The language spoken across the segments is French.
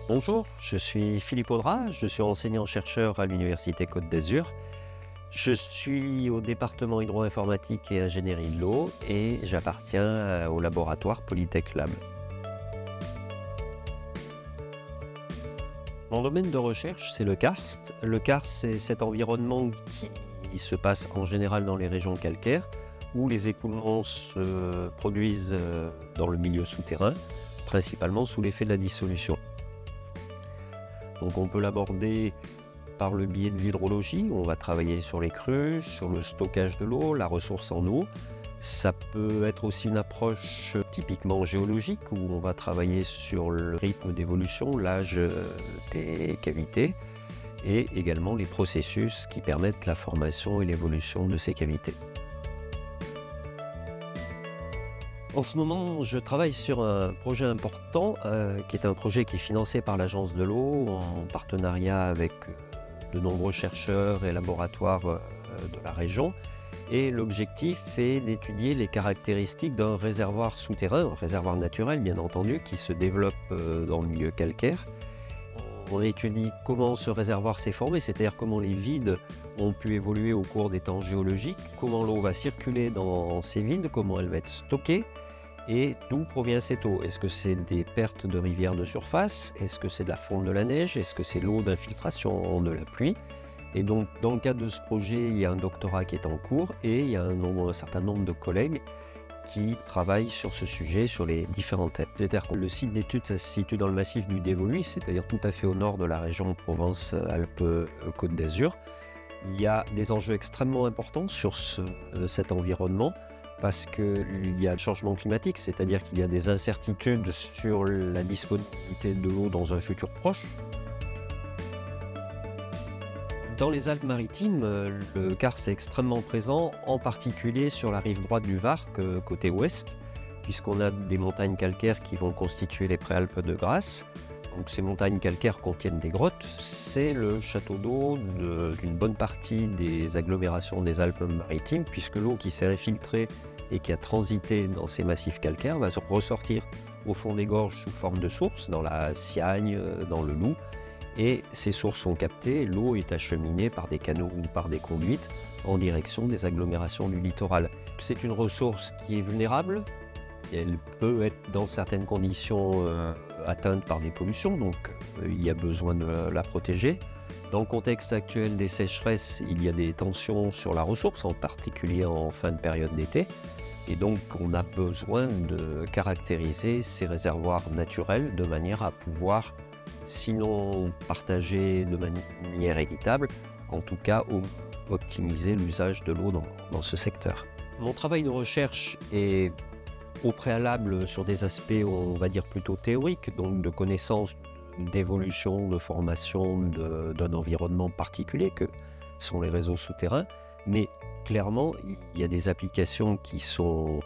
Bonjour, je suis Philippe Audras, je suis enseignant-chercheur à l'Université Côte d'Azur. Je suis au département hydro-informatique et ingénierie de l'eau et j'appartiens au laboratoire Polytech Lab. Mon domaine de recherche, c'est le karst. Le karst, c'est cet environnement qui se passe en général dans les régions calcaires où les écoulements se produisent dans le milieu souterrain, principalement sous l'effet de la dissolution. Donc on peut l'aborder par le biais de l'hydrologie, où on va travailler sur les crues, sur le stockage de l'eau, la ressource en eau. Ça peut être aussi une approche typiquement géologique, où on va travailler sur le rythme d'évolution, l'âge des cavités, et également les processus qui permettent la formation et l'évolution de ces cavités. En ce moment, je travaille sur un projet important, qui est un projet qui est financé par l'Agence de l'eau en partenariat avec de nombreux chercheurs et laboratoires de la région. Et l'objectif est d'étudier les caractéristiques d'un réservoir souterrain, un réservoir naturel bien entendu, qui se développe dans le milieu calcaire. On étudie comment ce réservoir s'est formé, c'est-à-dire comment les vides ont pu évoluer au cours des temps géologiques, comment l'eau va circuler dans ces vides, comment elle va être stockée et d'où provient cette eau. Est-ce que c'est des pertes de rivières de surface? Est-ce que c'est de la fonte de la neige? Est-ce que c'est l'eau d'infiltration de la pluie? Et donc, dans le cadre de ce projet, il y a un doctorat qui est en cours et il y a un certain nombre de collègues qui travaillent sur ce sujet, sur les différents thèmes. C'est-à-dire que le site d'étude, ça se situe dans le massif du Dévoluy, c'est-à-dire tout à fait au nord de la région Provence-Alpes-Côte d'Azur. Il y a des enjeux extrêmement importants sur cet environnement parce qu'il y a le changement climatique, c'est-à-dire qu'il y a des incertitudes sur la disponibilité de l'eau dans un futur proche. Dans les Alpes-Maritimes, le karst est extrêmement présent, en particulier sur la rive droite du Var, côté ouest, puisqu'on a des montagnes calcaires qui vont constituer les préalpes de Grasse. Donc ces montagnes calcaires contiennent des grottes, c'est le château d'eau d'une bonne partie des agglomérations des Alpes-Maritimes, puisque l'eau qui s'est infiltrée et qui a transité dans ces massifs calcaires va se ressortir au fond des gorges sous forme de sources, dans la Siagne, dans le Loup. Et ces sources sont captées, l'eau est acheminée par des canaux ou par des conduites en direction des agglomérations du littoral. C'est une ressource qui est vulnérable, elle peut être dans certaines conditions atteinte par des pollutions, donc il y a besoin de la protéger. Dans le contexte actuel des sécheresses, il y a des tensions sur la ressource, en particulier en fin de période d'été. Et donc on a besoin de caractériser ces réservoirs naturels de manière à pouvoir, sinon partager de manière équitable, en tout cas optimiser l'usage de l'eau dans ce secteur. Mon travail de recherche est au préalable sur des aspects, on va dire, plutôt théoriques, donc de connaissance, d'évolution, de formation d'un environnement particulier que sont les réseaux souterrains, mais clairement, il y a des applications qui sont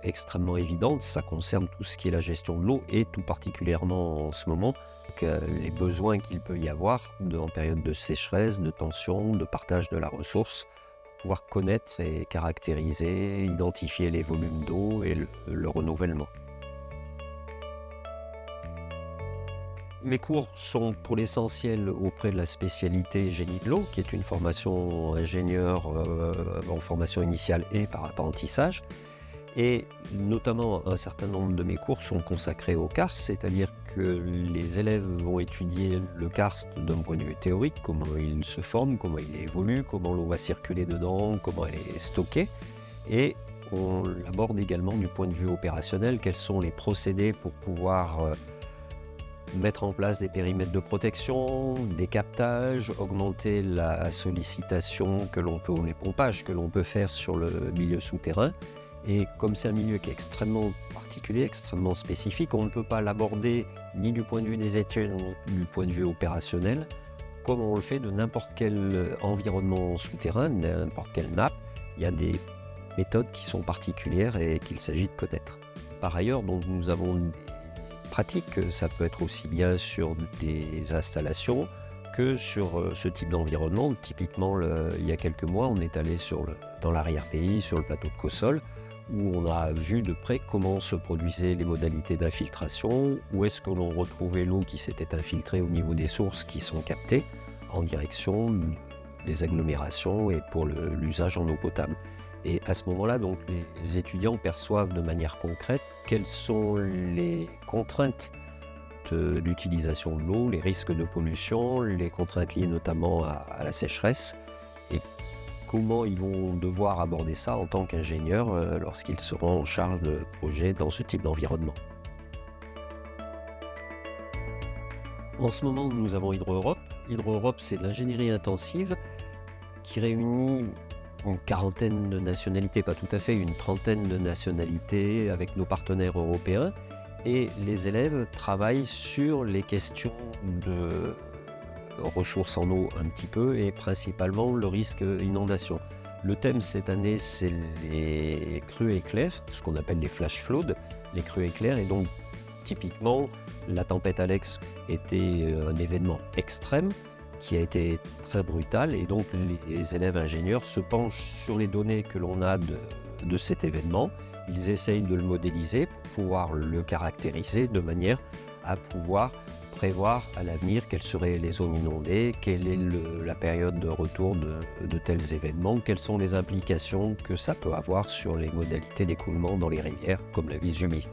extrêmement évidentes. Ça concerne tout ce qui est la gestion de l'eau et tout particulièrement en ce moment, les besoins qu'il peut y avoir en période de sécheresse, de tension, de partage de la ressource, pour pouvoir connaître et caractériser, identifier les volumes d'eau et le renouvellement. Mes cours sont pour l'essentiel auprès de la spécialité génie de l'eau, qui est une formation ingénieur en formation initiale et par apprentissage. Et notamment, un certain nombre de mes cours sont consacrés au karst, c'est-à-dire que les élèves vont étudier le karst d'un point de vue théorique, comment il se forme, comment il évolue, comment l'eau va circuler dedans, comment elle est stockée. Et on l'aborde également du point de vue opérationnel, quels sont les procédés pour pouvoir mettre en place des périmètres de protection, des captages, augmenter la sollicitation ou les pompages que l'on peut faire sur le milieu souterrain. Et comme c'est un milieu qui est extrêmement particulier, extrêmement spécifique, on ne peut pas l'aborder ni du point de vue des études, ni du point de vue opérationnel, comme on le fait de n'importe quel environnement souterrain, n'importe quelle nappe. Il y a des méthodes qui sont particulières et qu'il s'agit de connaître. Par ailleurs, donc, nous avons des visites pratiques, ça peut être aussi bien sur des installations que sur ce type d'environnement. Typiquement, il y a quelques mois, on est allé dans l'arrière-pays, sur le plateau de Cossol, où on a vu de près comment se produisaient les modalités d'infiltration, où est-ce que l'on retrouvait l'eau qui s'était infiltrée au niveau des sources qui sont captées en direction des agglomérations et pour l'usage en eau potable. Et à ce moment-là, donc, les étudiants perçoivent de manière concrète quelles sont les contraintes de l'utilisation de l'eau, les risques de pollution, les contraintes liées notamment à la sécheresse, et comment ils vont devoir aborder ça en tant qu'ingénieurs lorsqu'ils seront en charge de projets dans ce type d'environnement. En ce moment, nous avons Hydro-Europe. Hydro-Europe, c'est l'ingénierie intensive qui réunit une quarantaine de nationalités, pas tout à fait, une trentaine de nationalités avec nos partenaires européens. Et les élèves travaillent sur les questions de ressources en eau un petit peu et principalement le risque inondation. Le thème cette année, c'est les crues éclairs, ce qu'on appelle les flash floods, les crues éclairs. Et donc, typiquement, la tempête Alex était un événement extrême qui a été très brutal. Et donc, les élèves ingénieurs se penchent sur les données que l'on a de cet événement. Ils essayent de le modéliser pour pouvoir le caractériser de manière à pouvoir prévoir à l'avenir quelles seraient les zones inondées, quelle est la période de retour de tels événements, quelles sont les implications que ça peut avoir sur les modalités d'écoulement dans les rivières comme la Vésubie.